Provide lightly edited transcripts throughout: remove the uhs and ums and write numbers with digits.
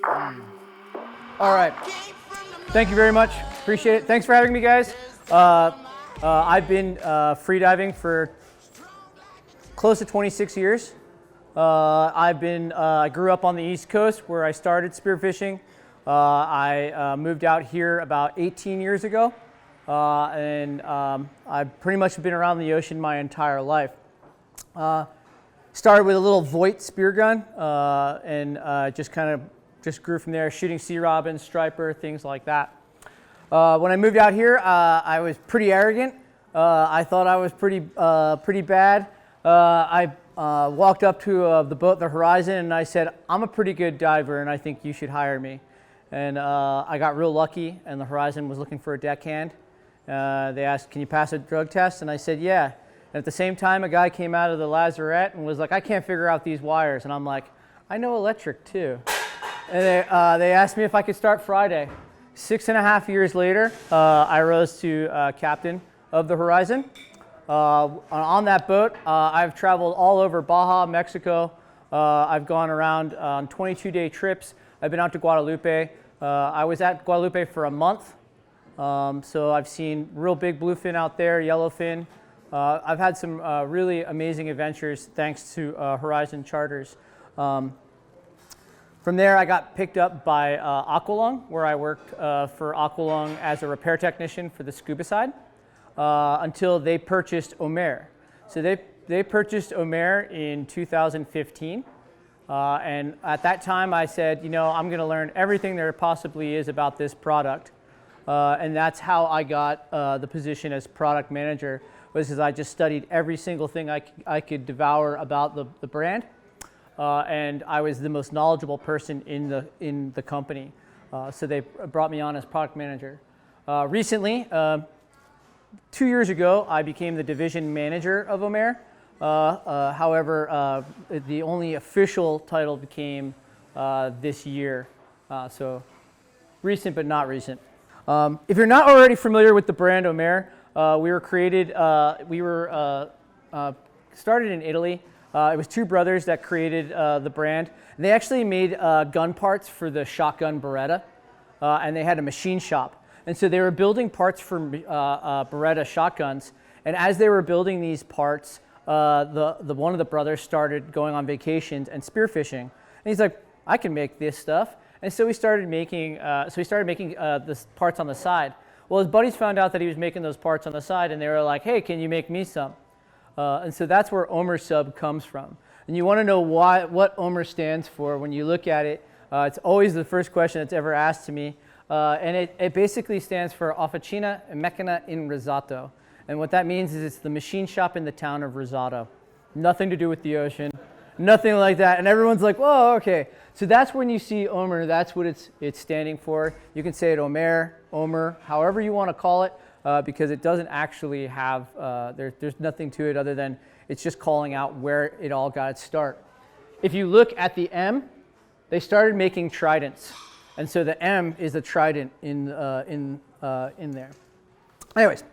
All right. Thank you very much. Appreciate it. Thanks for having me, guys. I've been freediving for close to 26 years. I grew up on the East Coast where I started spearfishing. I moved out here about 18 years ago, and I've pretty much been around the ocean my entire life. Started with a little Voigt spear gun, and just grew from there, shooting sea robins, striper, things like that. When I moved out here, I was pretty arrogant. I thought I was pretty bad. I walked up to the boat, the Horizon, and I said, I'm a pretty good diver, and I think you should hire me. And I got real lucky, and the Horizon was looking for a deckhand. They asked, can you pass a drug test? And I said, yeah. And at the same time, a guy came out of the lazarette and was like, I can't figure out these wires. And I'm like, I know electric too. And they asked me if I could start Friday. 6.5 years later, I rose to captain of the Horizon. On that boat, I've traveled all over Baja, Mexico. I've gone around on 22-day trips. I've been out to Guadalupe. I was at Guadalupe for a month. So I've seen real big bluefin out there, yellowfin. I've had some really amazing adventures thanks to Horizon Charters. From there, I got picked up by Aqualung, where I worked for Aqualung as a repair technician for the scuba side until they purchased Omer. So they purchased Omer in 2015. And at that time, I said, you know, I'm going to learn everything there possibly is about this product. And that's how I got the position as product manager, was because I just studied every single thing I could devour about the brand. And I was the most knowledgeable person in the company. So they brought me on as product manager. Recently, 2 years ago, I became the division manager of Omer. However, the only official title became this year. So recent, but not recent. If you're not already familiar with the brand Omer, we were started in Italy. It was two brothers that created the brand. And they actually made gun parts for the shotgun Beretta, and they had a machine shop. And so they were building parts for Beretta shotguns. And as they were building these parts, one of the brothers started going on vacations and spearfishing. And he's like, I can make this stuff. And so he started making the parts on the side. Well, his buddies found out that he was making those parts on the side, and they were like, hey, can you make me some? And so that's where Omer Sub comes from. And you want to know what Omer stands for. When you look at it, it's always the first question that's ever asked to me. And it basically stands for Officina e Macchina in Rosato. And what that means is it's the machine shop in the town of Rosato. Nothing to do with the ocean, nothing like that. And everyone's like, whoa, okay. So that's when you see Omer, that's what it's standing for. You can say it Omer, however you want to call it. Because it doesn't actually have, there's nothing to it other than it's just calling out where it all got its start. If you look at the M, they started making tridents. And so the M is the trident in there. Anyways,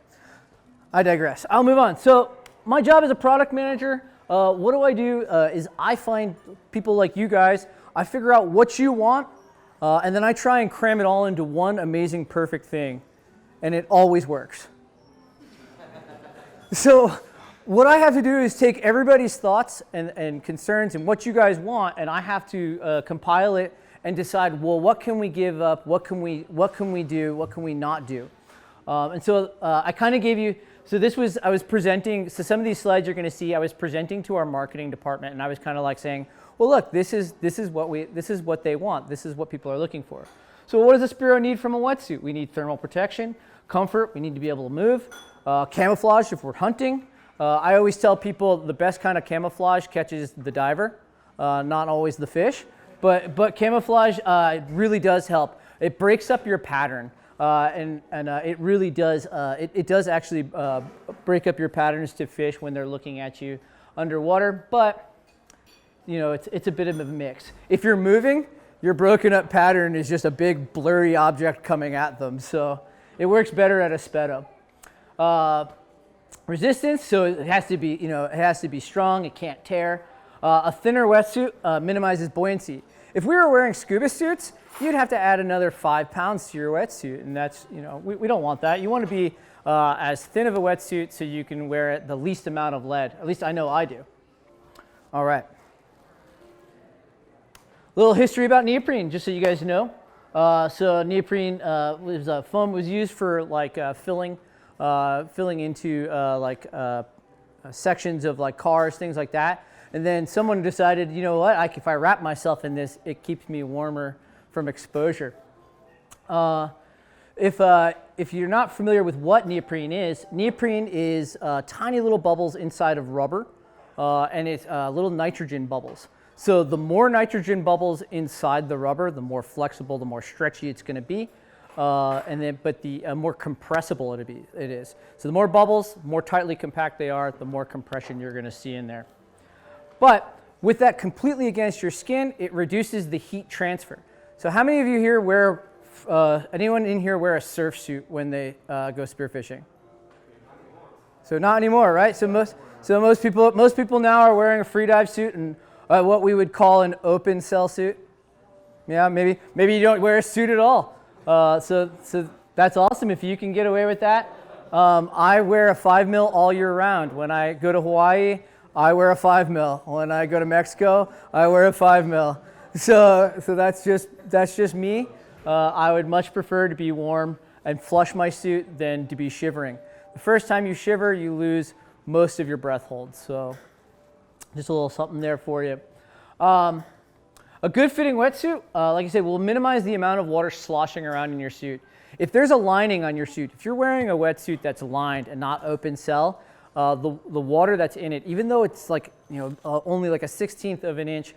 I digress. I'll move on. So my job as a product manager, what do I do is I find people like you guys, I figure out what you want, and then I try and cram it all into one amazing, perfect thing. And it always works. So what I have to do is take everybody's thoughts and concerns and what you guys want, and I have to compile it and decide, well, what can we give up? What can we do? What can we not do? And so I kind of gave you, I was presenting, so some of these slides you're going to see, I was presenting to our marketing department, and I was kind of like saying, well, look, this is what they want. This is what people are looking for. So what does a Spearo need from a wetsuit? We need thermal protection, comfort, we need to be able to move, camouflage if we're hunting. I always tell people the best kind of camouflage catches the diver, not always the fish, but camouflage really does help. It breaks up your pattern, and it really does, it does actually break up your patterns to fish when they're looking at you underwater, but you know, it's a bit of a mix. If you're moving, your broken up pattern is just a big blurry object coming at them. So it works better at a speedo. Resistance, so it has to be, it has to be strong, it can't tear. A thinner wetsuit minimizes buoyancy. If we were wearing scuba suits, you'd have to add another 5 pounds to your wetsuit, and that's, we don't want that. You want to be as thin of a wetsuit so you can wear it the least amount of lead. At least I know I do. All right. A little history about neoprene, just so you guys know. So neoprene was foam was used for like filling into sections of like cars, things like that. And then someone decided, you know what, if I wrap myself in this, it keeps me warmer from exposure. If you're not familiar with what neoprene is tiny little bubbles inside of rubber, and it's little nitrogen bubbles. So the more nitrogen bubbles inside the rubber, the more flexible, the more stretchy it's going to be, but the more compressible it is. So the more bubbles, more tightly compact they are, the more compression you're going to see in there. But with that completely against your skin, it reduces the heat transfer. So how many of you here wear, anyone in here wear a surf suit when they go spearfishing? So not anymore, right? So most people now are wearing a free dive suit and what we would call an open cell suit. Yeah, maybe you don't wear a suit at all. So that's awesome if you can get away with that. I wear a 5 mil all year round. When I go to Hawaii, I wear a 5 mil. When I go to Mexico, I wear a 5 mil. So that's just me. I would much prefer to be warm and flush my suit than to be shivering. The first time you shiver, you lose most of your breath hold. So just a little something there for you. A good fitting wetsuit, like I said, will minimize the amount of water sloshing around in your suit. If there's a lining on your suit, if you're wearing a wetsuit that's lined and not open cell, the water that's in it, even though it's like only like a 1/16 of an inch,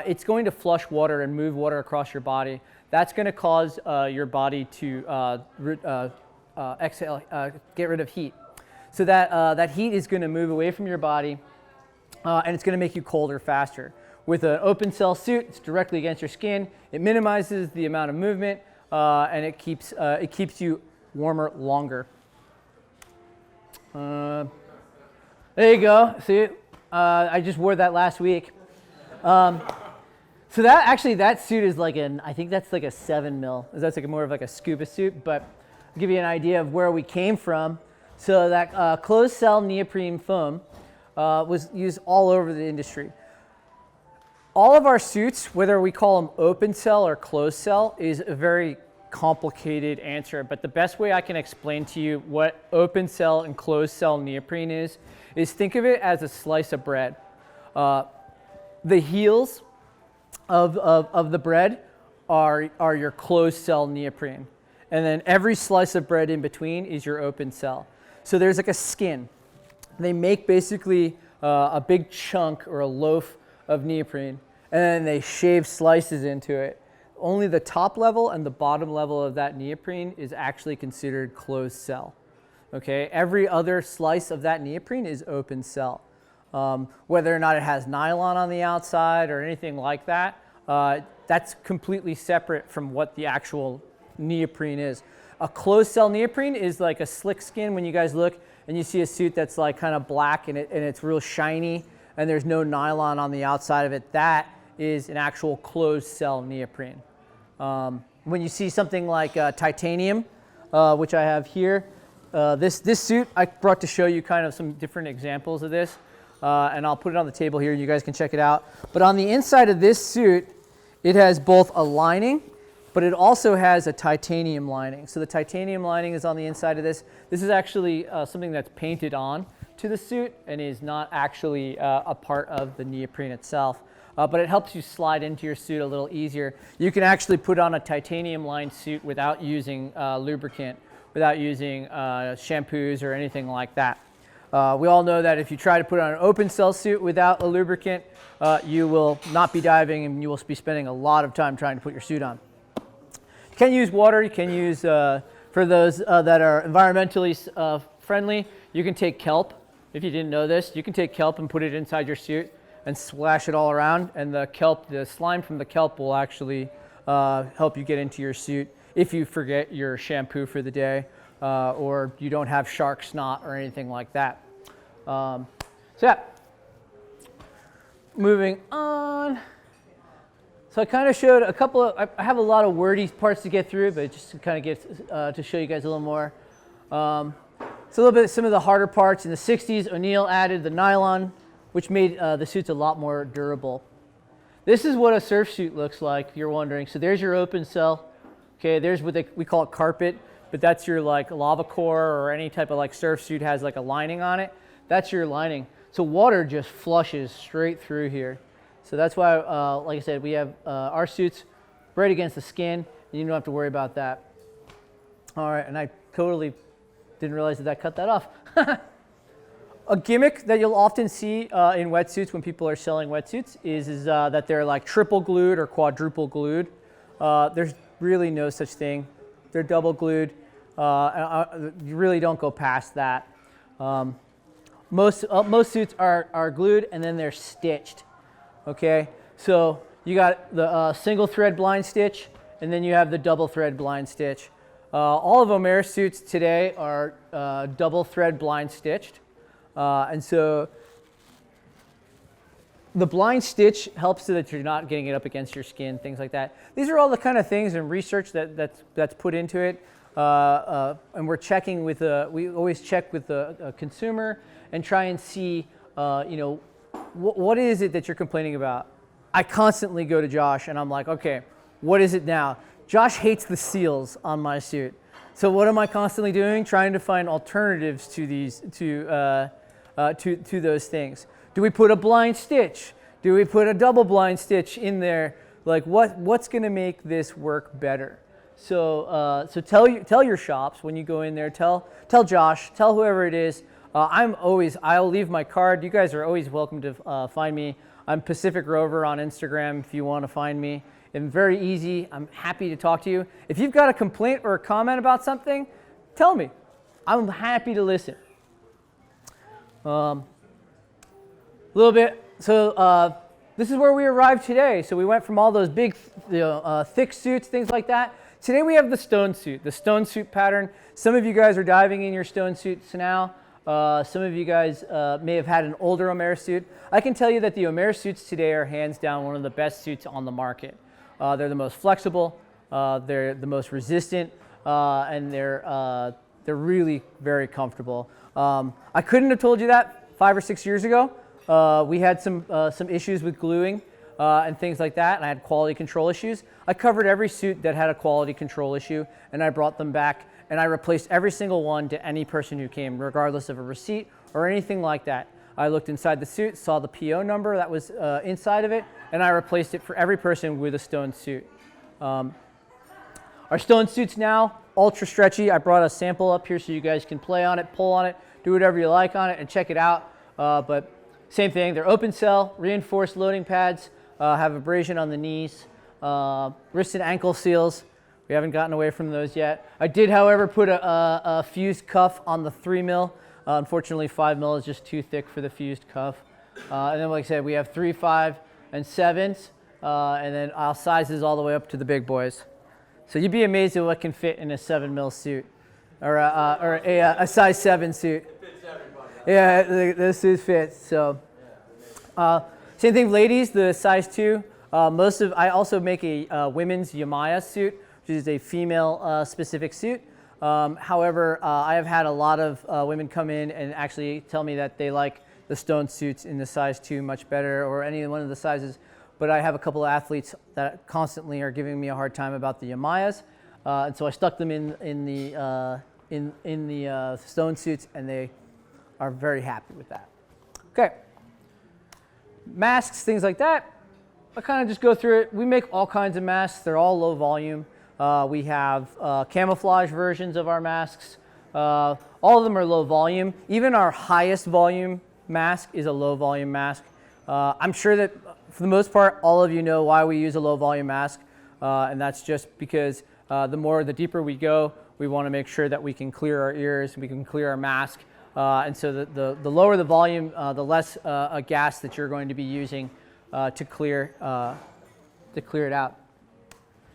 it's going to flush water and move water across your body. That's going to cause your body to get rid of heat. So that heat is going to move away from your body, and it's going to make you colder faster. With an open cell suit, it's directly against your skin. It minimizes the amount of movement, and it keeps you warmer longer. There you go. See, I just wore that last week. So that suit is like I think that's like a 7 mil. That's like more of like a scuba suit, but I'll give you an idea of where we came from. So that closed cell neoprene foam was used all over the industry. All of our suits, whether we call them open cell or closed cell, is a very complicated answer, but the best way I can explain to you what open cell and closed cell neoprene is think of it as a slice of bread. The heels of the bread are your closed cell neoprene, and then every slice of bread in between is your open cell. So there's like a skin. They make basically a big chunk or a loaf of neoprene, and then they shave slices into it. Only the top level and the bottom level of that neoprene is actually considered closed cell. Okay, every other slice of that neoprene is open cell. Whether or not it has nylon on the outside or anything like that, that's completely separate from what the actual neoprene is. A closed cell neoprene is like a slick skin. When you guys look and you see a suit that's like kind of black and it's real shiny and there's no nylon on the outside of it, that is an actual closed cell neoprene. When you see something like titanium, which I have here, this suit I brought to show you kind of some different examples of this, and I'll put it on the table here. You guys can check it out. But on the inside of this suit, it has both a lining, but it also has a titanium lining. So the titanium lining is on the inside of this. This is actually something that's painted on to the suit and is not actually a part of the neoprene itself. But it helps you slide into your suit a little easier. You can actually put on a titanium lined suit without using lubricant, without using shampoos or anything like that. We all know that if you try to put on an open cell suit without a lubricant, you will not be diving and you will be spending a lot of time trying to put your suit on. You can use water. You can use, for those that are environmentally friendly, you can take kelp. If you didn't know this, you can take kelp and put it inside your suit and splash it all around, and the slime from the kelp will actually help you get into your suit if you forget your shampoo for the day or you don't have shark snot or anything like that. So yeah, moving on. So I kind of showed a couple of, I have a lot of wordy parts to get through, but just to kind of get, to show you guys a little more. It's a little bit some of the harder parts. In the 60s, O'Neill added the nylon, which made the suits a lot more durable. This is what a surf suit looks like, if you're wondering. So there's your open cell. Okay, there's what we call it carpet, but that's your like lava core or any type of like surf suit has like a lining on it. That's your lining. So water just flushes straight through here. So that's why, like I said, we have our suits right against the skin, and you don't have to worry about that. All right, and I totally didn't realize that cut that off. A gimmick that you'll often see in wetsuits when people are selling wetsuits is that they're like triple glued or quadruple glued. There's really no such thing. They're double glued. You really don't go past that. Most suits are glued and then they're stitched. Okay, so you got the single thread blind stitch, and then you have the double thread blind stitch. All of Omer suits today are double thread blind stitched, and so the blind stitch helps so that you're not getting it up against your skin, things like that. These are all the kind of things and research that's put into it, and we're checking with we always check with the consumer and try and see, what is it that you're complaining about? I constantly go to Josh and I'm like, okay, what is it now? Josh hates the seals on my suit. So what am I constantly doing? Trying to find alternatives to these, to those things. Do we put a blind stitch? Do we put a double blind stitch in there? Like what's gonna make this work better? So tell your shops when you go in there, tell Josh, tell whoever it is. I'll leave my card. You guys are always welcome to find me. I'm Pacific Rover on Instagram if you want to find me. I'm very easy. I'm happy to talk to you. If you've got a complaint or a comment about something, tell me. I'm happy to listen. A little bit. So this is where we arrived today. So we went from all those big, thick suits, things like that. Today we have the stone suit pattern. Some of you guys are diving in your stone suits now. Some of you guys may have had an older Omer suit. I can tell you that the Omer suits today are hands down one of the best suits on the market. They're the most flexible, they're the most resistant, and they're really very comfortable. I couldn't have told you that 5 or 6 years ago. We had some issues with gluing and things like that, and I had quality control issues. I covered every suit that had a quality control issue, and I brought them back. And I replaced every single one to any person who came, regardless of a receipt or anything like that. I looked inside the suit, saw the PO number that was inside of it, and I replaced it for every person with a stone suit. Our stone suits now, ultra stretchy. I brought a sample up here so you guys can play on it, pull on it, do whatever you like on it, and check it out. But same thing, they're open cell, reinforced loading pads, have abrasion on the knees, wrist and ankle seals. We haven't gotten away from those yet. I did, however, put a fused cuff on the 3 mil. Unfortunately, 5 mil is just too thick for the fused cuff. And then, like I said, we have 3, 5, and 7s, and then our sizes all the way up to the big boys. So you'd be amazed at what can fit in a 7 mil suit, or a size 7 suit. It fits everybody. Yeah, the suit fits. So, same thing, ladies. The size 2. I also make a women's Yamaya suit, which is a female specific suit. However, I have had a lot of women come in and actually tell me that they like the stone suits in the size 2 much better, or any one of the sizes. But I have a couple of athletes that constantly are giving me a hard time about the Yamayas, and so I stuck them in the stone suits, and they are very happy with that. Okay, masks, things like that. I kind of just go through it. We make all kinds of masks. They're all low volume. We have camouflage versions of our masks. All of them are low volume. Even our highest volume mask is a low volume mask. I'm sure that for the most part, all of you know why we use a low volume mask. And that's just because the deeper we go, we want to make sure that we can clear our ears, we can clear our mask. And so the lower the volume, the less a gas that you're going to be using to clear it out.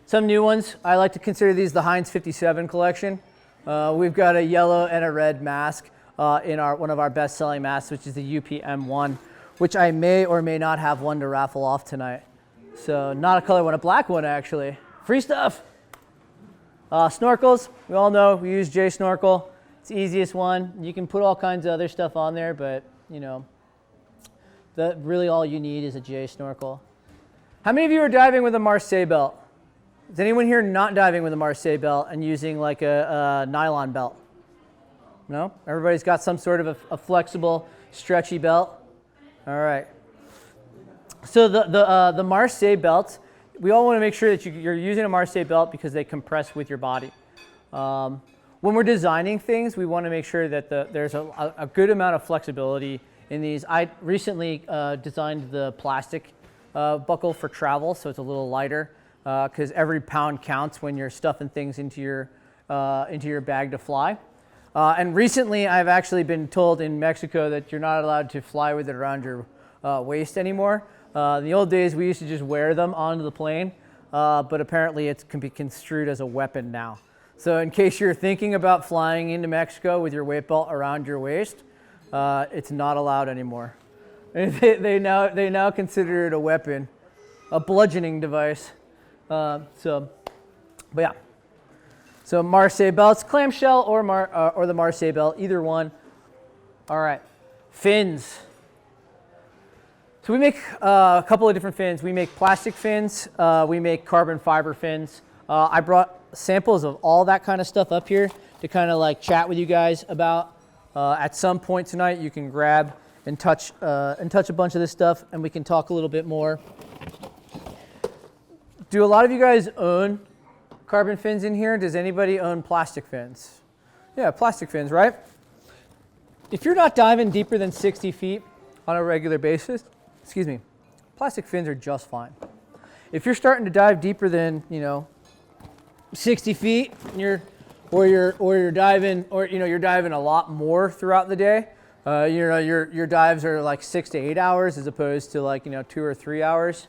Some new ones, I like to consider these the Heinz 57 collection. We've got a yellow and a red mask in one of our best-selling masks, which is the UPM1, which I may or may not have one to raffle off tonight. So not a color one, a black one actually. Free stuff. Snorkels, we all know we use J Snorkel. It's the easiest one. You can put all kinds of other stuff on there, but you know, really all you need is a J Snorkel. How many of you are diving with a Marseille belt? Is anyone here not diving with a Marseille belt and using like a nylon belt? No? Everybody's got some sort of a flexible, stretchy belt? All right. So the Marseille belts, we all want to make sure that you're using a Marseille belt because they compress with your body. When we're designing things, we want to make sure that there's a good amount of flexibility in these. I recently designed the plastic buckle for travel, so it's a little lighter because every pound counts when you're stuffing things into your bag to fly. And recently, I've actually been told in Mexico that you're not allowed to fly with it around your waist anymore. In the old days, we used to just wear them onto the plane, but apparently it can be construed as a weapon now. So in case you're thinking about flying into Mexico with your weight belt around your waist, it's not allowed anymore. They now consider it a weapon, a bludgeoning device. But yeah. So Marseille belts, clamshell or the Marseille belt, either one. All right, fins. So we make a couple of different fins. We make plastic fins. We make carbon fiber fins. I brought samples of all that kind of stuff up here to kind of like chat with you guys about. At some point tonight, you can grab and touch a bunch of this stuff, and we can talk a little bit more. Do a lot of you guys own carbon fins in here? Does anybody own plastic fins? Yeah, plastic fins, right? If you're not diving deeper than 60 feet on a regular basis, plastic fins are just fine. If you're starting to dive deeper than 60 feet, and you're diving a lot more throughout the day. Your dives are like 6 to 8 hours as opposed to like 2 or 3 hours.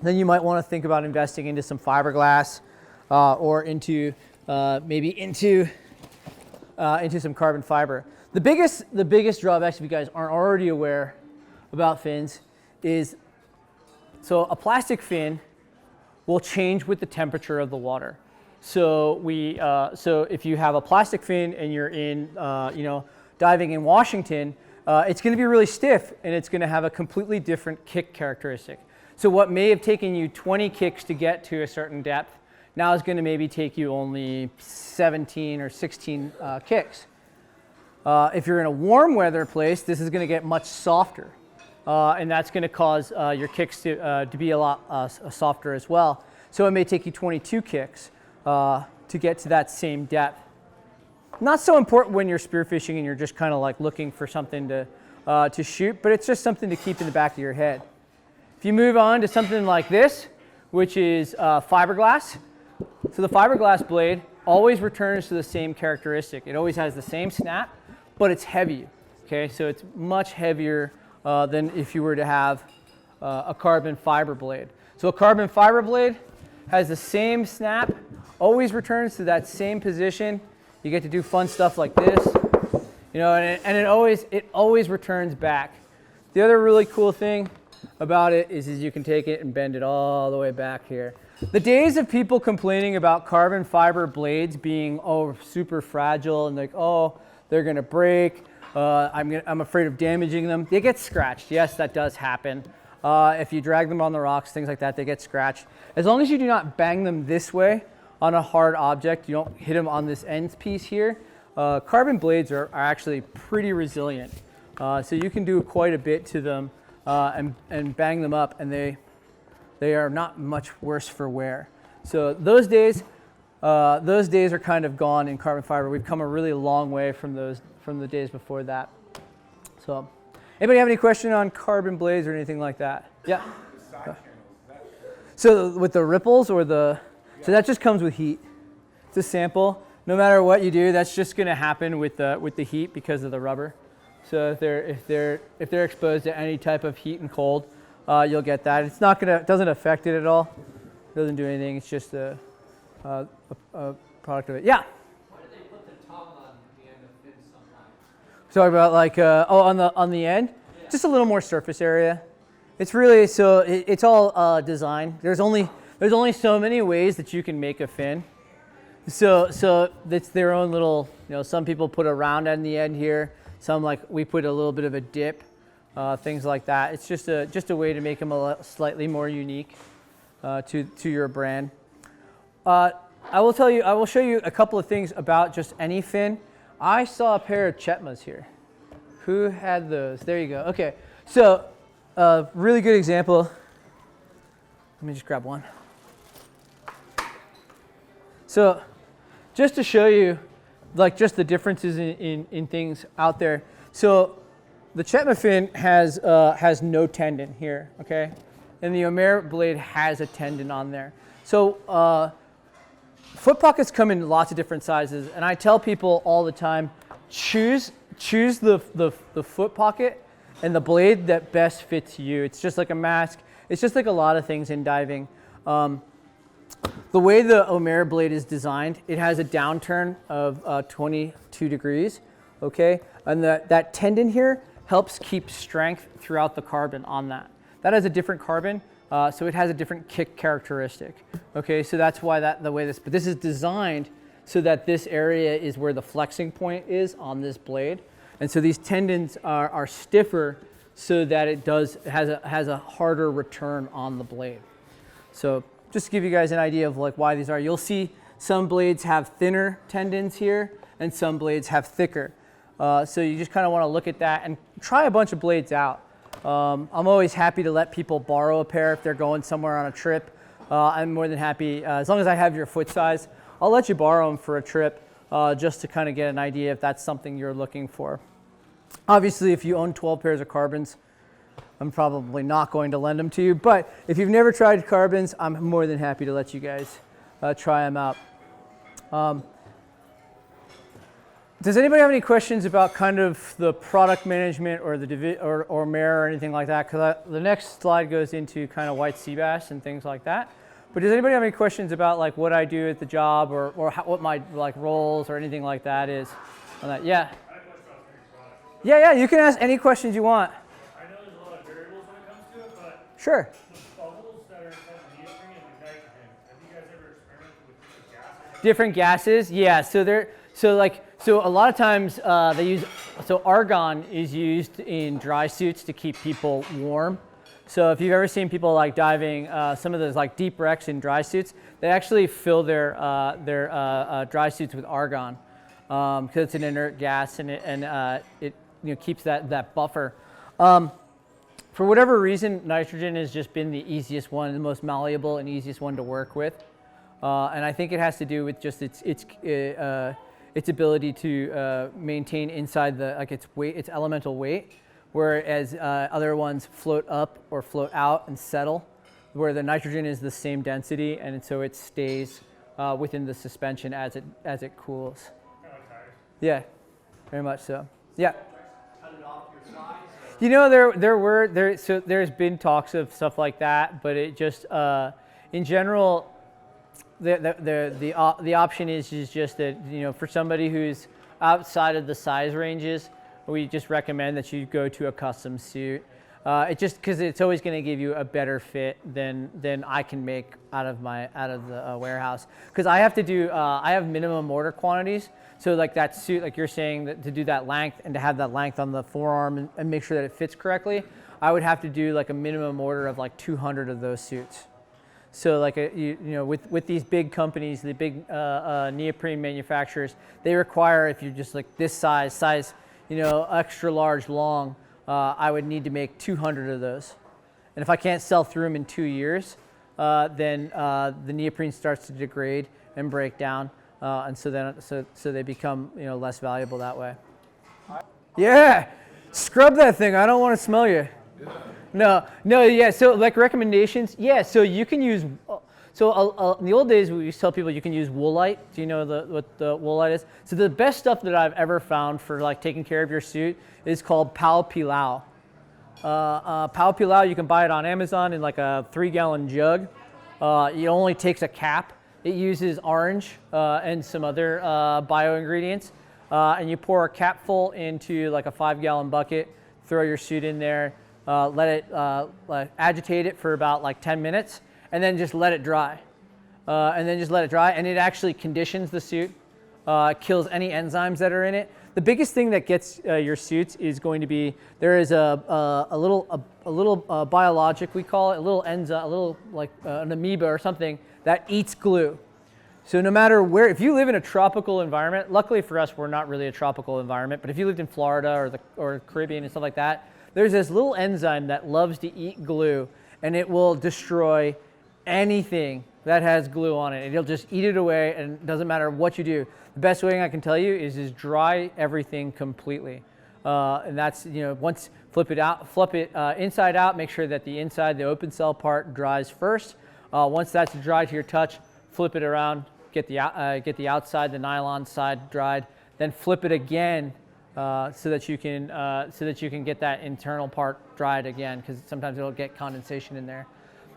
Then you might want to think about investing into some fiberglass or into some carbon fiber. The biggest drawback, if you guys aren't already aware about fins, is so a plastic fin will change with the temperature of the water. So if you have a plastic fin and you're in diving in Washington, it's going to be really stiff and it's going to have a completely different kick characteristic. So what may have taken you 20 kicks to get to a certain depth now is going to maybe take you only 17 or 16 kicks. If you're in a warm weather place, this is going to get much softer. And that's going to cause your kicks to be a lot softer as well. So it may take you 22 kicks to get to that same depth. Not so important when you're spearfishing and you're just kind of like looking for something to shoot, but it's just something to keep in the back of your head. If you move on to something like this, which is fiberglass, so the fiberglass blade always returns to the same characteristic. It always has the same snap, but it's heavy. Okay, so it's much heavier than if you were to have a carbon fiber blade. So a carbon fiber blade has the same snap, always returns to that same position. You get to do fun stuff like this, and it always returns back. The other really cool thing about it is you can take it and bend it all the way back here. The days of people complaining about carbon fiber blades being super fragile and like they're gonna break, I'm afraid of damaging them. They get scratched. Yes, that does happen. If you drag them on the rocks, things like that, they get scratched. As long as you do not bang them this way on a hard object, you don't hit them on this end piece here. Carbon blades are actually pretty resilient. So you can do quite a bit to them and bang them up, and they are not much worse for wear. So those days are kind of gone in carbon fiber. We've come a really long way from the days before that. So, anybody have any question on carbon blades or anything like that? Yeah. The side channels. So with the ripples or so that just comes with heat. It's a sample. No matter what you do, that's just going to happen with the heat because of the rubber. So if they're exposed to any type of heat and cold, you'll get that. It doesn't affect it at all. It doesn't do anything. It's just a product of it. Yeah. Why do they put the tongue on the end of fins sometimes? Talking about like on the end, yeah. Just a little more surface area. It's really, so it's all design. There's only so many ways that you can make a fin. So it's their own little, some people put a round end the end here. Some we put a little bit of a dip, things like that. It's just a way to make them slightly more unique to your brand. I will show you a couple of things about just any fin. I saw a pair of Chetmas here. Who had those? There you go. Okay, so really good example. Let me just grab one. So just to show you just the differences in things out there. So the Chetma fin has no tendon here, okay? And the Omer blade has a tendon on there. So foot pockets come in lots of different sizes, and I tell people all the time, choose the foot pocket and the blade that best fits you. It's just like a mask. It's just like a lot of things in diving. The way the Omer blade is designed, it has a downturn of 22 degrees, okay? And that tendon here helps keep strength throughout the carbon on that. That has a different carbon, so it has a different kick characteristic, okay? So that's why but this is designed so that this area is where the flexing point is on this blade. And so these tendons are stiffer so that it has a harder return on the blade. So just to give you guys an idea of why these are, you'll see some blades have thinner tendons here and some blades have thicker. So you just kind of want to look at that and try a bunch of blades out. I'm always happy to let people borrow a pair if they're going somewhere on a trip. I'm more than happy, as long as I have your foot size, I'll let you borrow them for a trip just to kind of get an idea if that's something you're looking for. Obviously, if you own 12 pairs of carbons, I'm probably not going to lend them to you, but if you've never tried carbons, I'm more than happy to let you guys try them out. Does anybody have any questions about kind of the product management or or Omer or anything like that? Because the next slide goes into kind of white seabass and things like that. But does anybody have any questions about what I do at the job or what my roles or anything like that is on that? Yeah. Yeah, you can ask any questions you want. I know there's a lot of variables when it comes to it, but sure. The bubbles that are inside the neoprene and the nitrogen, have you guys ever experimented with different gases? Different gases, yeah. So a lot of times argon is used in dry suits to keep people warm. So if you've ever seen people diving, some of those deep wrecks in dry suits, they actually fill their dry suits with argon because it's an inert gas and it keeps that buffer. For whatever reason, nitrogen has just been the easiest one, the most malleable and easiest one to work with. And I think it has to do with just its ability to maintain inside its weight, its elemental weight, whereas other ones float up or float out and settle, where the nitrogen is the same density, and so it stays within the suspension as it cools. Yeah, very much so. Yeah. Cut it off your size? So there's been talks of stuff like that, but it just in general, the option is just that for somebody who's outside of the size ranges, we just recommend that you go to a custom suit. Because it's always going to give you a better fit than I can make out of the warehouse. Because I have to do I have minimum order quantities. So that suit, you're saying, that to do that length and to have that length on the forearm and make sure that it fits correctly, I would have to do a minimum order of 200 of those suits. So with these big companies, the big neoprene manufacturers, they require, if you're just this size, extra large long, I would need to make 200 of those. And if I can't sell through them in 2 years, then the neoprene starts to degrade and break down. And so they become less valuable that way. Yeah, scrub that thing. I don't want to smell you. No, yeah. So recommendations, yeah. So you can use. So in the old days, we used to tell people you can use woolite. Do you know what the woolite is? So the best stuff that I've ever found for taking care of your suit is called Pau Pilau. Pau Pilau, you can buy it on Amazon in a 3-gallon jug. It only takes a cap. It uses orange and some other bio ingredients, and you pour a capful into a 5-gallon bucket, throw your suit in there, let it agitate it for about like 10 minutes, and then just let it dry. And it actually conditions the suit, kills any enzymes that are in it. The biggest thing that gets your suits is going to be, there is a little biologic, we call it, a little enzyme, a little like an amoeba or something that eats glue. So no matter where, if you live in a tropical environment, luckily for us, we're not really a tropical environment, but if you lived in Florida or Caribbean and stuff like that, there's this little enzyme that loves to eat glue, and it will destroy anything that has glue on it. It'll just eat it away, and it doesn't matter what you do. The best way I can tell you is dry everything completely. And that's, once flip it inside out, make sure that the inside, the open cell part dries first. Once that's dry to your touch, flip it around, get the outside, the nylon side dried, then flip it again so that you can get that internal part dried again, because sometimes it'll get condensation in there.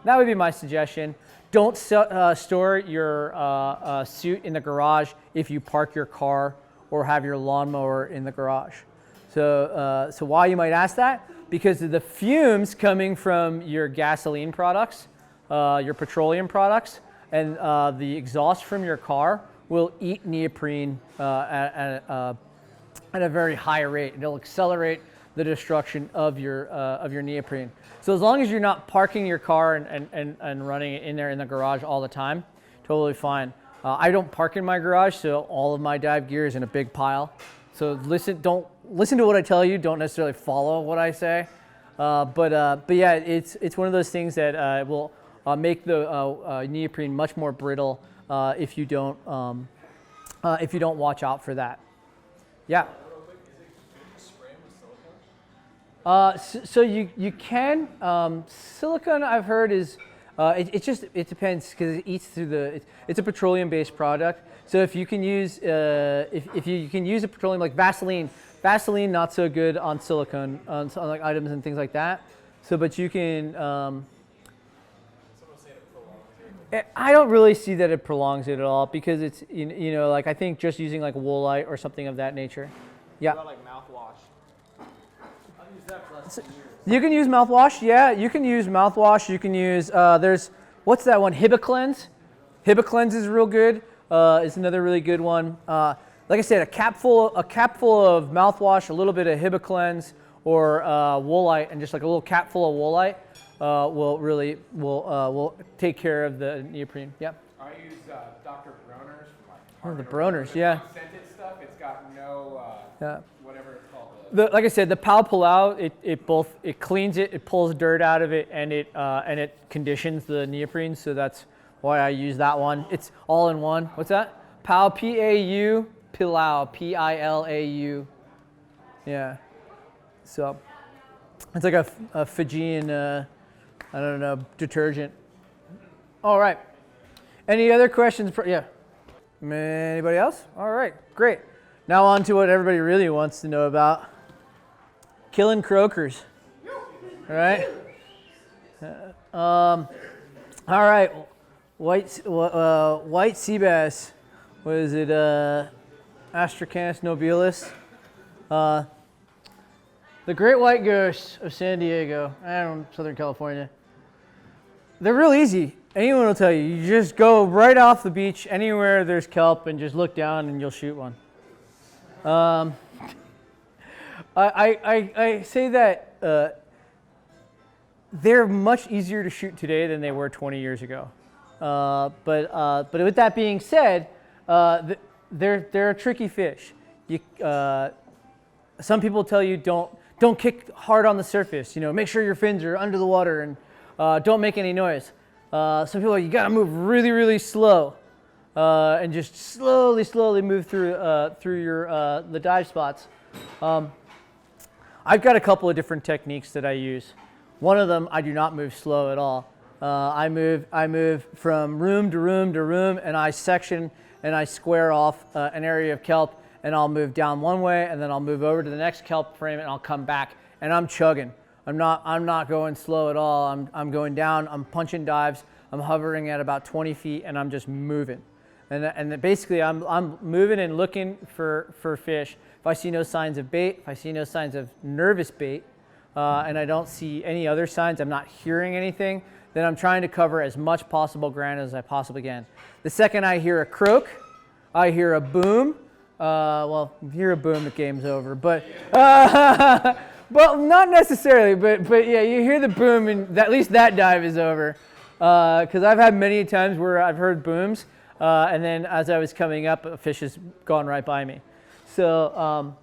That would be my suggestion. Don't store your suit in the garage if you park your car or have your lawnmower in the garage. So why you might ask that? Because of the fumes coming from your gasoline products, your petroleum products, and the exhaust from your car will eat neoprene at a very high rate. It'll accelerate the destruction of your neoprene. So as long as you're not parking your car and running it in there in the garage all the time, totally fine. I don't park in my garage, so all of my dive gear is in a big pile. So don't listen to what I tell you. Don't necessarily follow what I say. But yeah, it's one of those things that will make the neoprene much more brittle if you don't watch out for that. Yeah. So you can silicone, I've heard, is it depends, because it eats through it's a petroleum-based product. So if you can use if you can use a petroleum, like Vaseline not so good on silicone on like items and things like that. So but you can. I don't really see that it prolongs it at all, because it's like I think just using like woolite or something of that nature. Yeah. What about like mouthwash? I've used that for less than years. You can use mouthwash, yeah. You can use mouthwash. You can use there's what's that one? Hibiclens. Hibiclens is real good. It's another really good one. Like I said, a cap full of mouthwash, a little bit of Hibiclens or woolite, and just like a little cap full of woolite will take care of the neoprene. Yep. I use Dr. Bronner's from like Oh, the Target or Bronner's, whatever. yeah. Scented stuff. It's got no Yeah. whatever it's called. Like I said, the Pal Pull Out, it cleans it, it pulls dirt out of it, and it conditions the neoprene. So that's why I use that one. It's all in one. What's that? Pal, P-A-U, Pilau, P-I-L-A-U. Yeah. So it's like a Fijian, I don't know, detergent. All right. Any other questions? Yeah. Anybody else? All right. Great. Now on to what everybody really wants to know about. Killing croakers. All right. All right. White sea bass. What is it? Astracanus nobilis. The great white ghosts of San Diego, Southern California. They're real easy. Anyone will tell you. You just go right off the beach anywhere there's kelp and just look down and you'll shoot one. I say that they're much easier to shoot today than they were 20 years ago. But with that being said, they're a tricky fish. Some people tell you don't kick hard on the surface. Make sure your fins are under the water and don't make any noise. Some people are like, you gotta move really, really slow and just slowly move through your the dive spots. I've got a couple of different techniques that I use. One of them, I do not move slow at all. I move from room to room to room, and I section and I square off an area of kelp, and I'll move down one way, and then I'll move over to the next kelp frame, and I'll come back, and I'm chugging. I'm not going slow at all. I'm going down. I'm punching dives. I'm hovering at about 20 feet, and I'm just moving. And basically, I'm moving and looking for fish. If I see no signs of bait, if I see no signs of nervous bait, and I don't see any other signs, I'm not hearing anything, then I'm trying to cover as much possible ground as I possibly can. The second I hear a croak, I hear a boom. Well, if you hear a boom, the game's over. But well, not necessarily. But yeah, you hear the boom, and at least that dive is over. Because I've had many times where I've heard booms, and then as I was coming up, a fish has gone right by me. So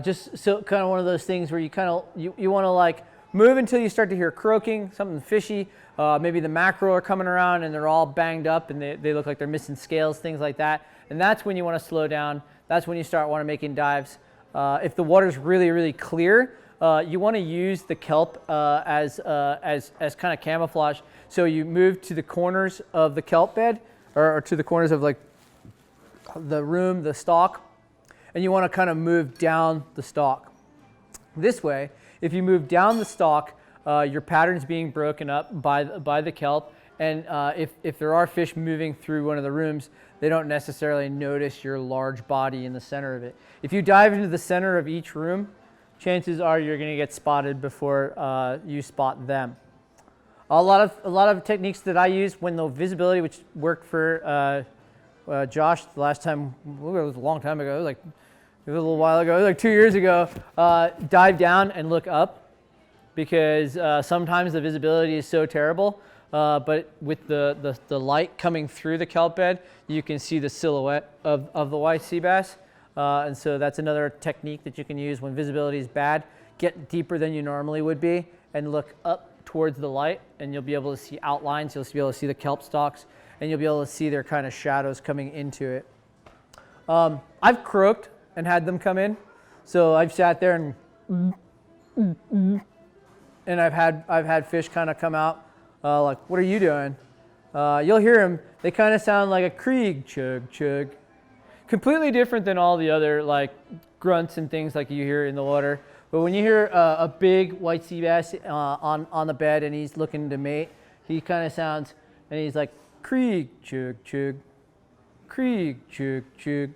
just so kind of one of those things where you kind of you want to like move until you start to hear croaking, something fishy. Maybe the mackerel are coming around and they're all banged up and they look like they're missing scales, things like that. And that's when you want to slow down. That's when you start making dives. If the water's really, really clear, you want to use the kelp as kind of camouflage. So you move to the corners of the kelp bed or to the corners of like the room, the stalk, and you want to kind of move down the stalk. This way, if you move down the stalk, your pattern's being broken up by the kelp, and if there are fish moving through one of the rooms, they don't necessarily notice your large body in the center of it. If you dive into the center of each room, chances are you're going to get spotted before you spot them. A lot of techniques that I use when the visibility, which worked for Josh the last time, it was a long time ago, it was a little while ago, it was like 2 years ago, dive down and look up, because sometimes the visibility is so terrible, but with the light coming through the kelp bed, you can see the silhouette of the white sea bass. And so that's another technique that you can use when visibility is bad. Get deeper than you normally would be and look up towards the light, and you'll be able to see outlines. You'll be able to see the kelp stalks, and you'll be able to see their kind of shadows coming into it. I've croaked and had them come in. So I've sat there and I've had fish kind of come out like, what are you doing? You'll hear them. They kind of sound like a Krieg, chug, chug. Completely different than all the other like grunts and things like you hear in the water. But when you hear a big white sea bass on the bed and he's looking to mate, he kind of sounds, and he's like, Krieg, chug, chug, Krieg, chug, chug.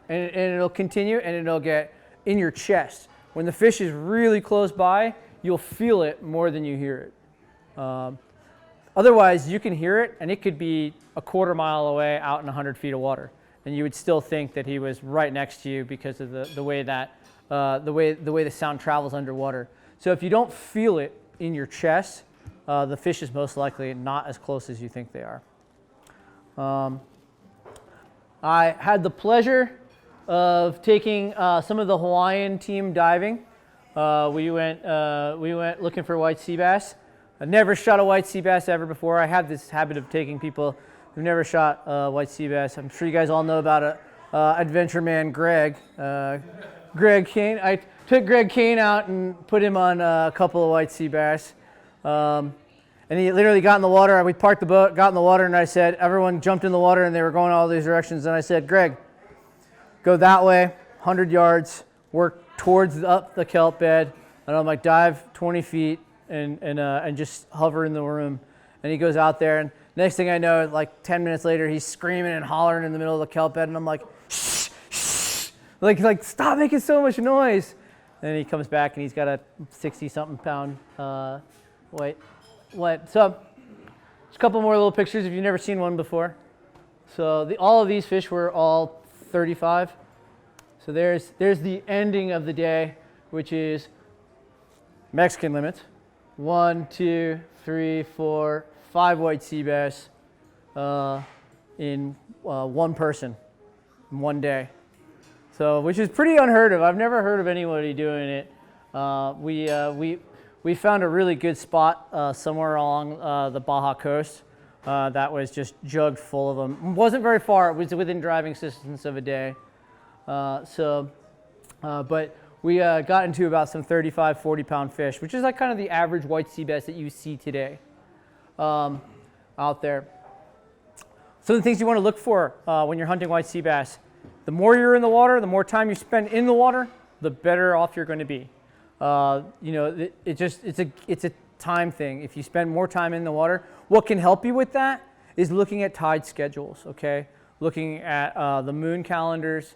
And it'll continue, and it'll get in your chest. When the fish is really close by, you'll feel it more than you hear it. Otherwise, you can hear it, and it could be a quarter mile away out in 100 feet of water, and you would still think that he was right next to you because of the way the sound travels underwater. So if you don't feel it in your chest, the fish is most likely not as close as you think they are. I had the pleasure of taking some of the Hawaiian team diving. We went looking for white sea bass. I never shot a white sea bass ever before. I have this habit of taking people who've never shot white sea bass. I'm sure you guys all know about it. Adventure man Greg. Greg Kane. I took Greg Kane out and put him on a couple of white sea bass. And he literally got in the water. We parked the boat, got in the water, and I said, everyone jumped in the water, and they were going all these directions. And I said, Greg, go that way, 100 yards, work towards up the kelp bed. And I'm like, dive 20 feet and just hover in the room. And he goes out there, and next thing I know, like 10 minutes later, he's screaming and hollering in the middle of the kelp bed. And I'm like, shh, shh, like stop making so much noise. And then he comes back, and he's got a 60-something pound white. So just a couple more little pictures if you've never seen one before. So all of these fish were all 35. So there's the ending of the day, which is Mexican limits. 1, 2, 3, 4, 5 white sea bass in one person in one day. So which is pretty unheard of. I've never heard of anybody doing it. We found a really good spot somewhere along the Baja coast that was just jugged full of them. It wasn't very far. It was within driving distance of a day. But we got into about some 35, 40-pound fish, which is like kind of the average white sea bass that you see today out there. Some of the things you want to look for when you're hunting white sea bass: the more you're in the water, the more time you spend in the water, the better off you're going to be. It's a time thing. If you spend more time in the water, what can help you with that is looking at tide schedules, okay? Looking at the moon calendars,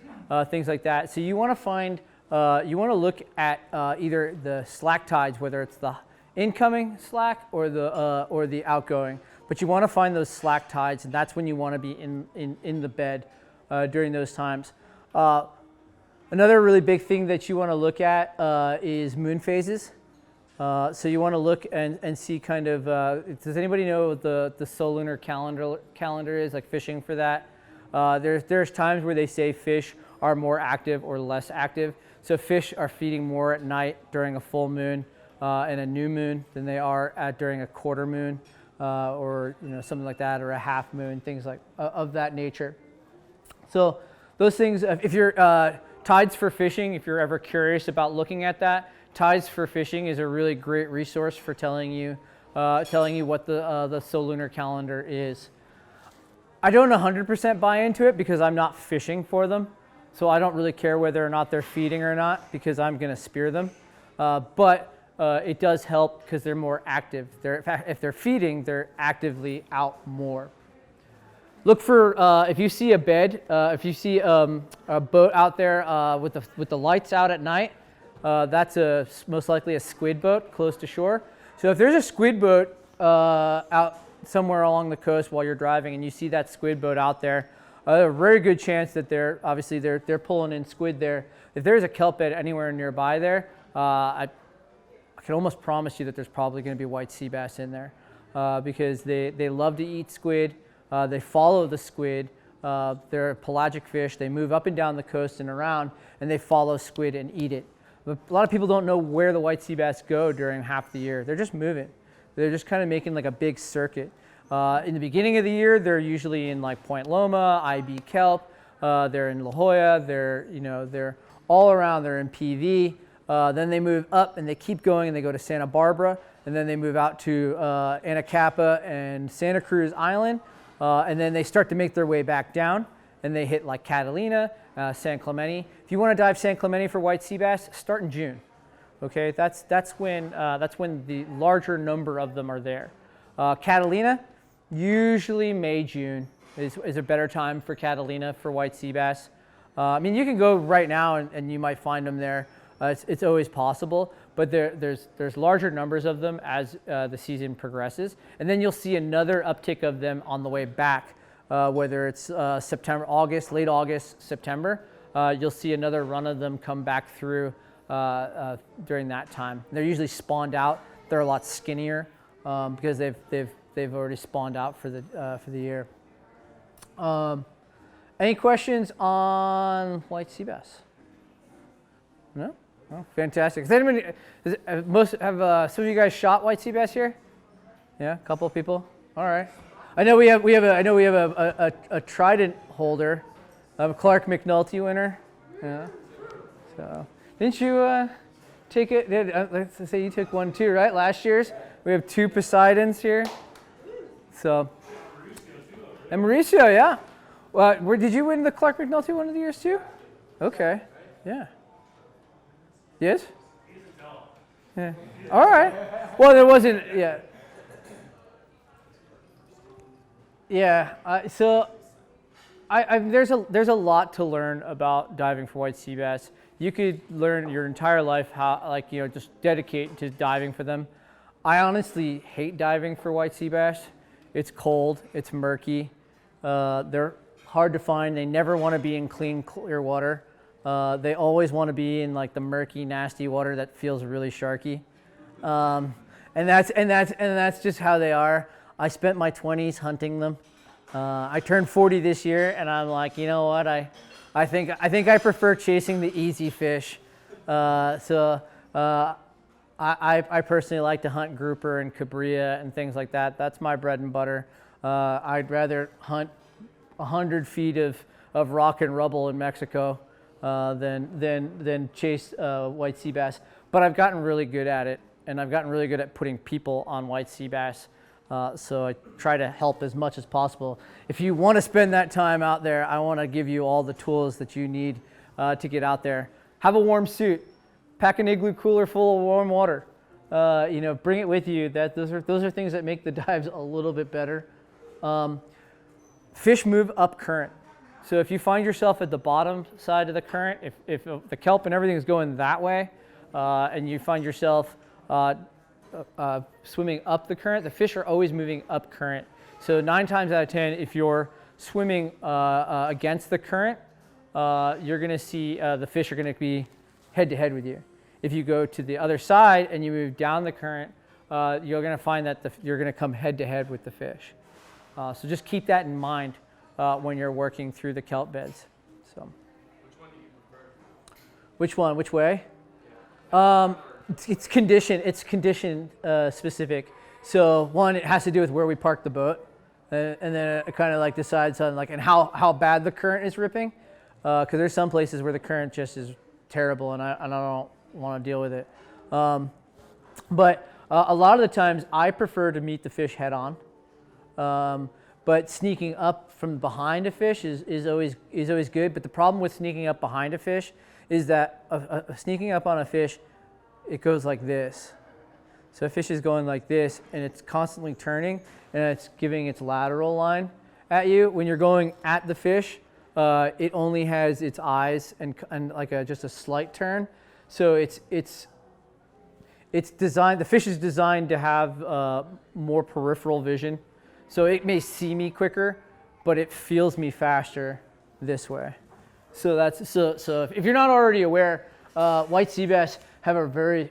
things like that. So you want to find you want to look at either the slack tides, whether it's the incoming slack or the outgoing. But you want to find those slack tides, and that's when you want to be in the bed during those times. Another really big thing that you want to look at is moon phases. So you want to look and see kind of, does anybody know what the solar calendar is, like fishing for that? There's times where they say fish are more active or less active. So fish are feeding more at night during a full moon and a new moon than they are during a quarter moon or something like that, or a half moon, things like of that nature. So those things, if you're tides for fishing, if you're ever curious about looking at that, Tides for Fishing is a really great resource for telling you what the solar calendar is. I don't 100% buy into it because I'm not fishing for them, so I don't really care whether or not they're feeding or not because I'm going to spear them. But it does help because they're more active. If they're feeding, they're actively out more. Look for if you see a bed, if you see a boat out there with the lights out at night. That's most likely a squid boat close to shore. So if there's a squid boat out somewhere along the coast while you're driving and you see that squid boat out there, a very good chance that they're pulling in squid there. If there's a kelp bed anywhere nearby there, I can almost promise you that there's probably going to be white sea bass in there because they love to eat squid. They follow the squid. They're a pelagic fish. They move up and down the coast and around, and they follow squid and eat it. But a lot of people don't know where the white sea bass go during half the year. They're just moving. They're just kind of making like a big circuit. In the beginning of the year, they're usually in like Point Loma, IB Kelp. They're in La Jolla. They're all around. They're in PV. Then they move up and they keep going and they go to Santa Barbara, and then they move out to Anacapa and Santa Cruz Island, and then they start to make their way back down, and they hit like Catalina, San Clemente. If you want to dive San Clemente for white sea bass, start in June. Okay, that's when the larger number of them are there. Catalina, usually May, June is a better time for Catalina for white sea bass. I mean, you can go right now and you might find them there. It's always possible, but there's larger numbers of them as the season progresses, and then you'll see another uptick of them on the way back, whether it's September, August, late August, September. You'll see another run of them come back through during that time. They're usually spawned out. They're a lot skinnier because they've already spawned out for the year. Any questions on white sea bass? No? Oh, fantastic. Has anybody, have some of you guys shot white sea bass here? Yeah, a couple of people. All right. I know we have a trident holder, a Clark McNulty winner. Yeah. So didn't you take it? Let's say you took one too, right? Last year's. We have 2 Poseidons here. So. And Mauricio, yeah. Where did you win the Clark McNulty one of the years too? Okay. Yeah. Yes? Yeah. All right. Well, there wasn't, yeah. Yeah. So there's a lot to learn about diving for white sea bass. You could learn your entire life how, just dedicate to diving for them. I honestly hate diving for white sea bass. It's cold. It's murky. They're hard to find. They never want to be in clear water. They always want to be in like the murky, nasty water that feels really sharky, and that's just how they are. I spent my 20s hunting them. I turned 40 this year, and I'm like, you know what? I think I prefer chasing the easy fish. I personally like to hunt grouper and cabrilla and things like that. That's my bread and butter. I'd rather hunt 100 feet of rock and rubble in Mexico. Than chase white sea bass. But I've gotten really good at it, and I've gotten really good at putting people on white sea bass. So I try to help as much as possible. If you want to spend that time out there, I want to give you all the tools that you need to get out there. Have a warm suit. Pack an igloo cooler full of warm water. Bring it with you. Those are things that make the dives a little bit better. Fish move up current. So if you find yourself at the bottom side of the current, if the kelp and everything is going that way, and you find yourself swimming up the current, the fish are always moving up current. So 9 times out of 10, if you're swimming against the current, you're going to see the fish are going to be head to head with you. If you go to the other side and you move down the current, you're going to find that you're going to come head to head with the fish. So just keep that in mind when you're working through the kelp beds. So, Which one do you prefer? which one? Which way? It's condition specific. So one, it has to do with where we park the boat, and then it kind of like decides on like and how bad the current is ripping. Because there's some places where the current just is terrible, and I don't want to deal with it. But a lot of the times, I prefer to meet the fish head on. But sneaking up from behind a fish is always good. But the problem with sneaking up behind a fish is that sneaking up on a fish, it goes like this. So a fish is going like this, and it's constantly turning, and it's giving its lateral line at you. When you're going at the fish, it only has its eyes and like just a slight turn. So it's designed. The fish is designed to have more peripheral vision. So it may see me quicker, but it feels me faster this way. So that's so if you're not already aware, white sea bass have a very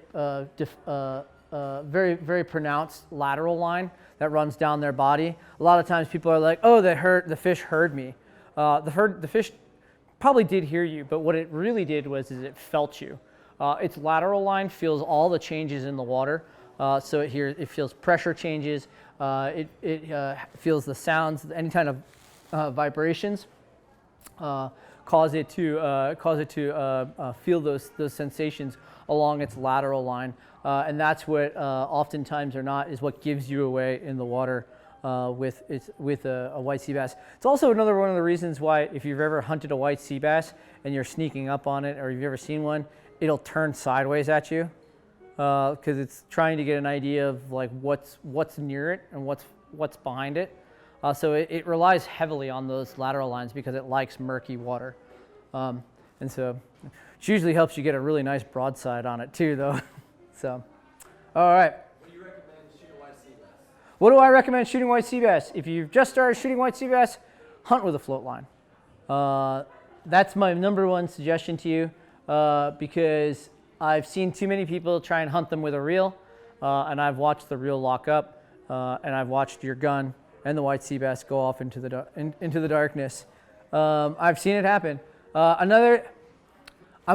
very pronounced lateral line that runs down their body. A lot of times people are like, "Oh, the fish heard me." The fish probably did hear you, but what it really did was it felt you. Its lateral line feels all the changes in the water. So it feels pressure changes. It feels the sounds, any kind of vibrations cause it to feel those sensations along its lateral line, and that's what oftentimes or not is what gives you away in the water with a white sea bass. It's also another one of the reasons why if you've ever hunted a white sea bass and you're sneaking up on it, or you've ever seen one, it'll turn sideways at you. Because it's trying to get an idea of like what's near it and what's behind it. So it relies heavily on those lateral lines because it likes murky water. And so it usually helps you get a really nice broadside on it too, though. So, all right. What do you recommend shooting white sea bass? What do I recommend shooting white sea bass? If you've just started shooting white sea bass, hunt with a float line. That's my number one suggestion to you because I've seen too many people try and hunt them with a reel, and I've watched the reel lock up, and I've watched your gun and the white sea bass go off into the darkness. I've seen it happen. I'm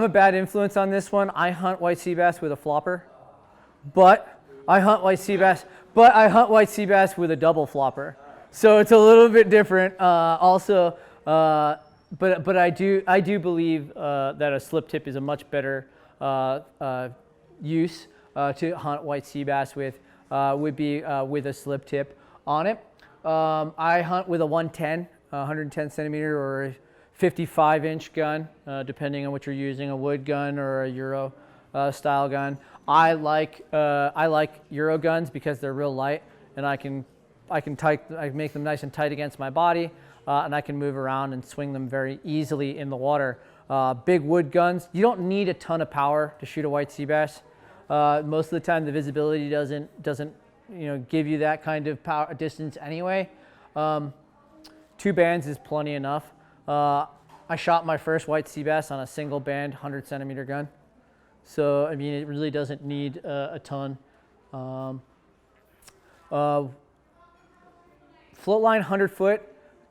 a bad influence on this one. I hunt white sea bass with a flopper, but I hunt white sea bass with a double flopper. So it's a little bit different. But I do believe that a slip tip is a much better use to hunt white sea bass with would be with a slip tip on it. I hunt with a 110 centimeter or a 55-inch gun, depending on what you're using, a wood gun or a Euro style gun. I like Euro guns because they're real light, and I can make them nice and tight against my body, and I can move around and swing them very easily in the water. Big wood guns, you don't need a ton of power to shoot a white sea bass. Most of the time, the visibility doesn't give you that kind of power distance anyway. 2 bands is plenty enough. I shot my first white sea bass on a single band 100 centimeter gun. So I mean, it really doesn't need a ton. Float line 100 foot,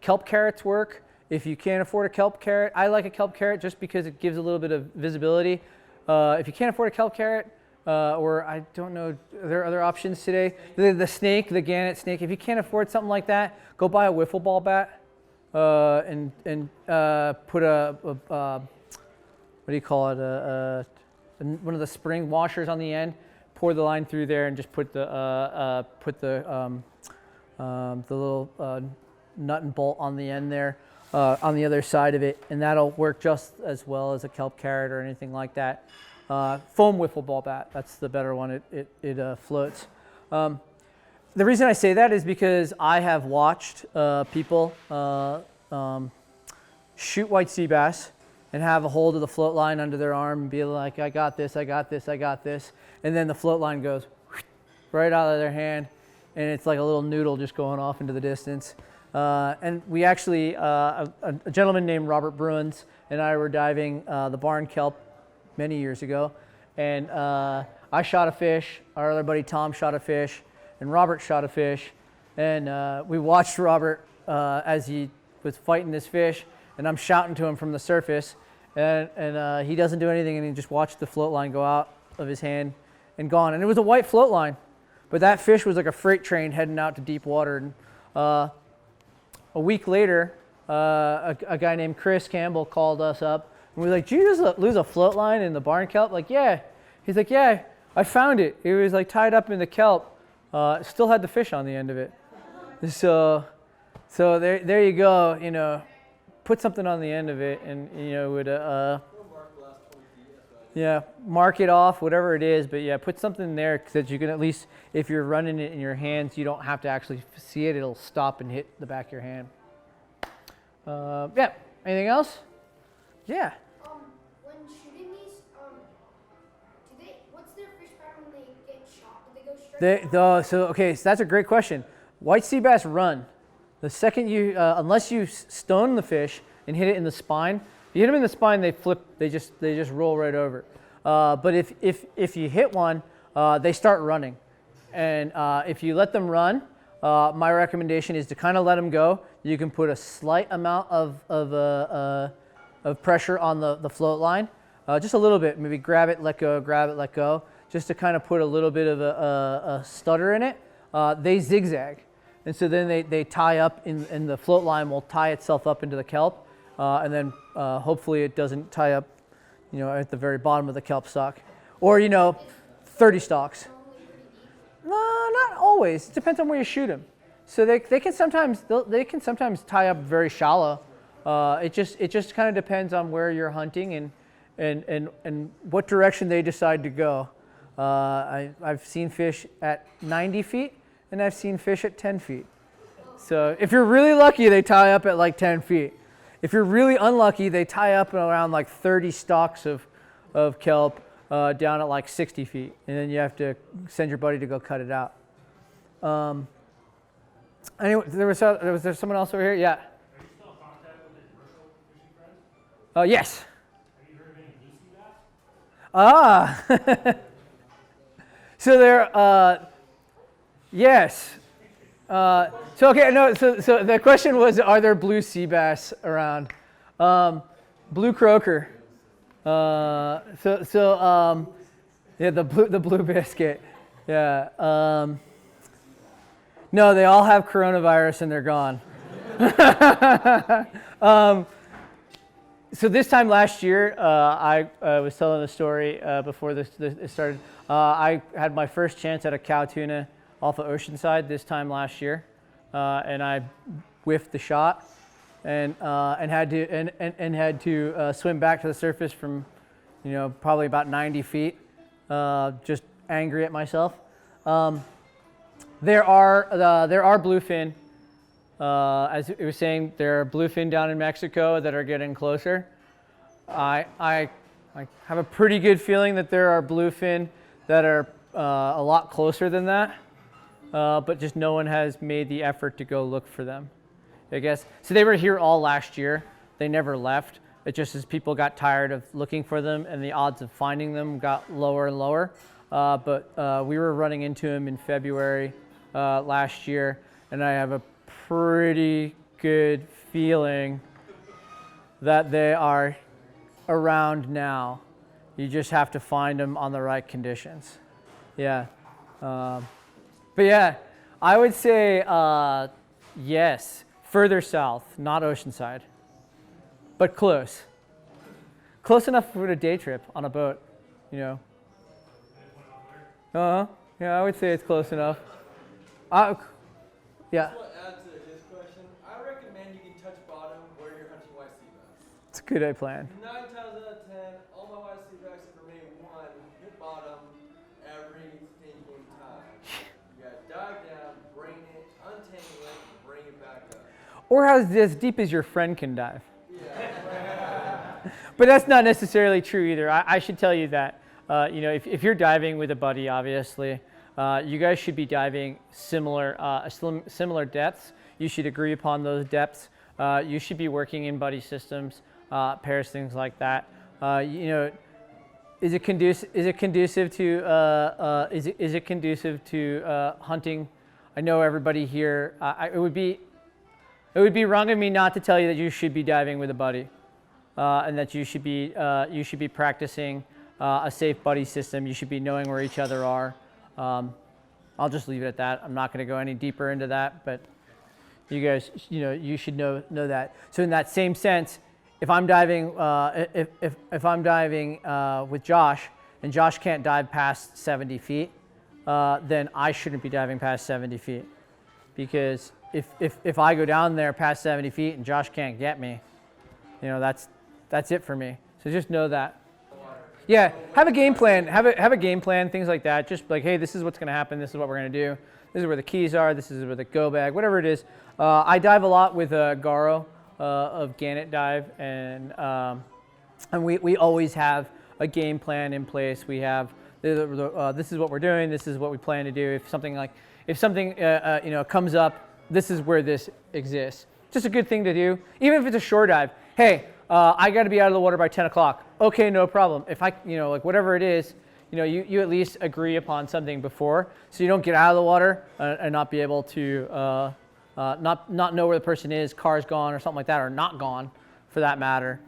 kelp carrots work. If you can't afford a kelp carrot, I like a kelp carrot just because it gives a little bit of visibility. If you can't afford a kelp carrot, or I don't know, are there other options today? The snake, the gannet snake. If you can't afford something like that, go buy a wiffle ball bat and put what do you call it? One of the spring washers on the end. Pour the line through there and just put the little nut and bolt on the end there. On the other side of it, and that'll work just as well as a kelp carrot or anything like that. Foam wiffle ball bat, that's the better one. It floats. The reason I say that is because I have watched people shoot white sea bass, and have a hold of the float line under their arm and be like, I got this, I got this, I got this. And then the float line goes right out of their hand, and it's like a little noodle just going off into the distance. And we actually, a gentleman named Robert Bruins and I were diving the barn kelp many years ago. And I shot a fish, our other buddy Tom shot a fish, and Robert shot a fish. And we watched Robert as he was fighting this fish, and I'm shouting to him from the surface. And he doesn't do anything, and he just watched the float line go out of his hand and gone. And it was a white float line, but that fish was like a freight train heading out to deep water. And a week later, a guy named Chris Campbell called us up, and we were like, "Did you just lose a float line in the barn kelp?" Like, yeah. He's like, "Yeah, I found it. It was like tied up in the kelp. It still had the fish on the end of it." So there you go. You know, put something on the end of it, and you know, would yeah, mark it off, whatever it is. But yeah, put something there so that you can at least, if you're running it in your hands, you don't have to actually see it. It'll stop and hit the back of your hand. Yeah. Anything else? Yeah. When shooting these, what's their fish pattern when they get shot? Do they go straight? So that's a great question. White sea bass run. The second you, unless you stone the fish and hit it in the spine, if you hit them in the spine, they flip. They just roll right over. But if you hit one, they start running. And if you let them run, my recommendation is to kind of let them go. You can put a slight amount of pressure on the float line, just a little bit. Maybe grab it, let go, just to kind of put a little bit of a stutter in it. They zigzag. And so then they tie up, and the float line will tie itself up into the kelp, and then hopefully it doesn't tie up, you know, at the very bottom of the kelp stalk, or 30 stalks. No, not always. It depends on where you shoot them. So they can sometimes tie up very shallow. It just kind of depends on where you're hunting and what direction they decide to go. I've seen fish at 90 feet. And I've seen fish at 10 feet. So if you're really lucky, they tie up at like 10 feet. If you're really unlucky, they tie up around like 30 stalks of kelp down at like 60 feet. And then you have to send your buddy to go cut it out. Anyway, was there someone else over here? Yeah. Are you still in contact with your commercial fishing friends? Yes. Have you heard of any DC bass? So they're... Yes. So the question was, are there blue sea bass around? Blue croaker. Yeah, the blue biscuit. Yeah. No, they all have coronavirus and they're gone. So this time last year, I was telling the story before this started. I had my first chance at a cow tuna off of Oceanside this time last year, and I whiffed the shot, and had to swim back to the surface from, probably about 90 feet, just angry at myself. There are bluefin. As it was saying, there are bluefin down in Mexico that are getting closer. I have a pretty good feeling that there are bluefin that are a lot closer than that. But just no one has made the effort to go look for them, I guess. So they were here all last year. They never left. It just as people got tired of looking for them and the odds of finding them got lower and lower. But we were running into them in February last year, and I have a pretty good feeling that they are around now. You just have to find them on the right conditions. Yeah. But yeah, I would say yes, further south, not Oceanside, but close. Close enough for a day trip on a boat, Yeah, I would say it's close enough. Yeah. To add to his question, I recommend you can touch bottom where you're hunting white sea bass. It's a good plan. 9 times out of 10, all my white sea bass have remained one, hit bottom every single time. You gotta dive down, bring it, untangle it, and bring it back up. Or as deep as your friend can dive. Yeah. But that's not necessarily true either. I should tell you that, if you're diving with a buddy, obviously, you guys should be diving similar depths. You should agree upon those depths. You should be working in buddy systems, pairs, things like that. Is it conducive to hunting? I know everybody here. It would be wrong of me not to tell you that you should be diving with a buddy, and that you should be practicing a safe buddy system. You should be knowing where each other are. I'll just leave it at that. I'm not going to go any deeper into that, but you guys, you should know that. So in that same sense, if I'm diving, if I'm diving with Josh, and Josh can't dive past 70 feet, then I shouldn't be diving past 70 feet, because if I go down there past 70 feet and Josh can't get me, that's it for me. So just know that. Yeah, have a game plan. Have a game plan. Things like that. Just like, hey, this is what's going to happen. This is what we're going to do. This is where the keys are. This is where the go bag. Whatever it is. I dive a lot with Garo of Gannett Dive, and we always have a game plan in place. We have this is what we're doing. This is what we plan to do. If something comes up, this is where this exists. Just a good thing to do, even if it's a shore dive. Hey, I got to be out of the water by 10 o'clock. Okay, no problem. If whatever it is, you at least agree upon something before, so you don't get out of the water and not be able to not know where the person is, car's gone or something like that, or not gone for that matter.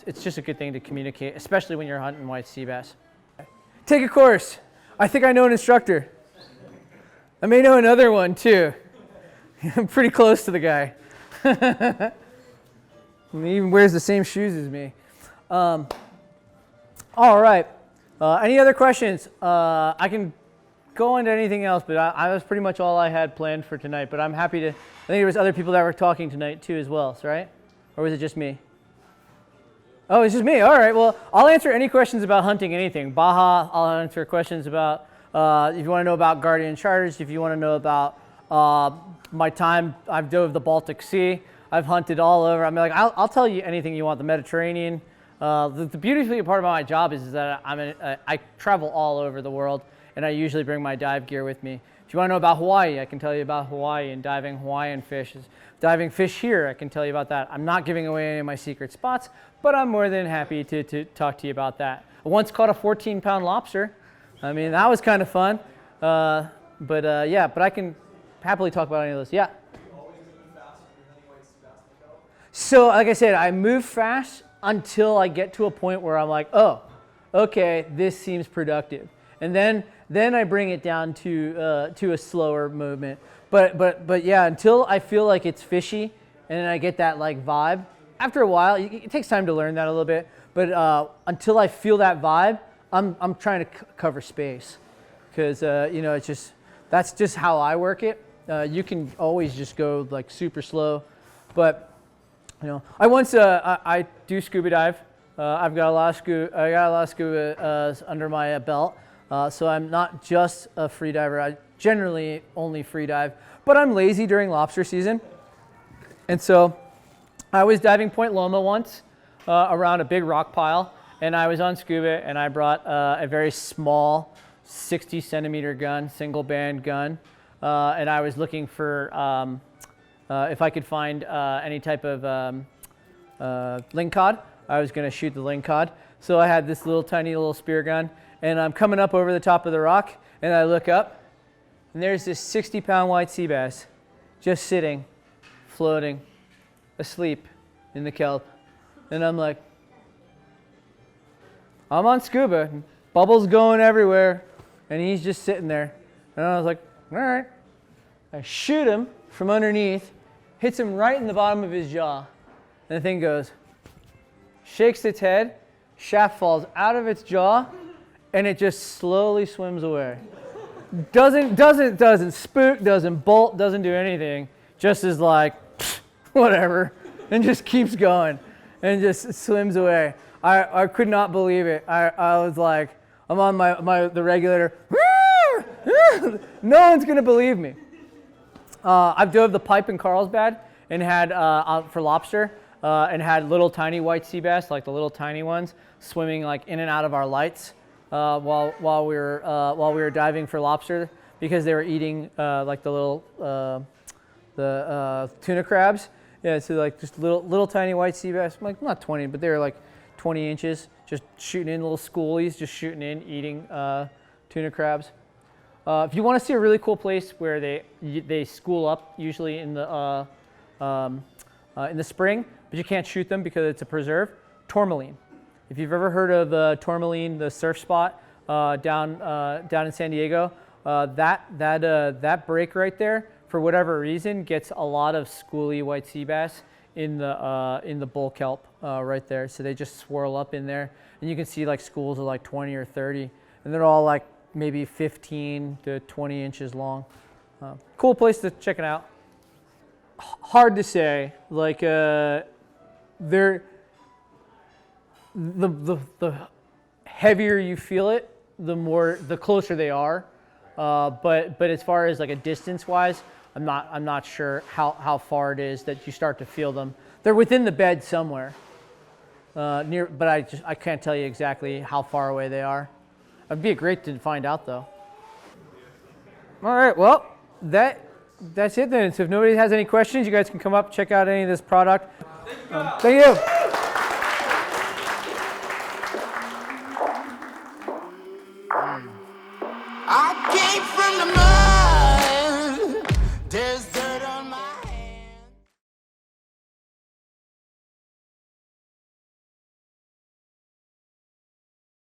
It's just a good thing to communicate, especially when you're hunting white sea bass. Take a course. I think I know an instructor. I may know another one too. I'm pretty close to the guy. He even wears the same shoes as me. All right. Any other questions? I can go into anything else, but I was pretty much all I had planned for tonight. But I'm happy to. I think there was other people that were talking tonight too as well, right? Or was it just me? Oh, it's just me. All right. Well, I'll answer any questions about hunting anything. Baja, I'll answer questions about if you want to know about Guardian Charters, if you want to know about my time. I've dove the Baltic Sea. I've hunted all over. I mean, I'll tell you anything you want. The Mediterranean. The beautiful part about my job is that I travel all over the world, and I usually bring my dive gear with me. If you want to know about Hawaii, I can tell you about Hawaii and diving Hawaiian fish. Diving fish here, I can tell you about that. I'm not giving away any of my secret spots, but I'm more than happy to talk to you about that. I once caught a 14-pound lobster. I mean, that was kind of fun. But I can happily talk about any of those. Yeah. So like I said, I move fast until I get to a point where I'm like, oh, okay, this seems productive. And then I bring it down to a slower movement. But yeah, until I feel like it's fishy and then I get that like vibe. After a while, it takes time to learn that a little bit. But until I feel that vibe, I'm trying to cover space, because that's just how I work it. You can always just go like super slow, but I do scuba dive. I've got a lot of scuba under my belt, so I'm not just a free diver. I generally only free dive, but I'm lazy during lobster season, and so I was diving Point Loma once around a big rock pile, and I was on scuba, and I brought a very small 60 centimeter gun, single band gun, and I was looking for if I could find any type of lingcod. I was going to shoot the lingcod. So I had this tiny little spear gun, and I'm coming up over the top of the rock, and I look up, and there's this 60-pound white sea bass just sitting, floating, asleep in the kelp. And I'm like, I'm on scuba, bubbles going everywhere, and he's just sitting there. And I was like, all right. I shoot him from underneath, hits him right in the bottom of his jaw, and the thing goes, shakes its head, shaft falls out of its jaw, and it just slowly swims away. Doesn't spook, doesn't bolt, doesn't do anything, just is like, whatever, and just keeps going, and just swims away. I could not believe it. I was like, I'm on the regulator, no one's gonna believe me. I've dove the pipe in Carlsbad and had, for lobster, and had little tiny white sea bass, like the little tiny ones, swimming like in and out of our lights while we were diving for lobster, because they were eating like the little tuna crabs. Yeah, so like just little tiny white sea bass, like not 20, but they were like 20 inches, just shooting in, little schoolies, just shooting in, eating tuna crabs. If you want to see a really cool place where they school up, usually in the spring, but you can't shoot them because it's a preserve, Tourmaline. If you've ever heard of Tourmaline, the surf spot down in San Diego, that break right there, for whatever reason, gets a lot of schooly white sea bass in the bull kelp right there. So they just swirl up in there, and you can see like schools of like 20 or 30, and they're all like maybe 15 to 20 inches long. Cool place to check it out. Hard to say. Like they're the heavier you feel it, the closer they are. But as far as like a distance wise, I'm not sure how far it is that you start to feel them. They're within the bed somewhere, but I can't tell you exactly how far away they are. It'd be great to find out though. All right, well that's it then. So if nobody has any questions, you guys can come up, check out any of this product. Thank you. I came from the mud.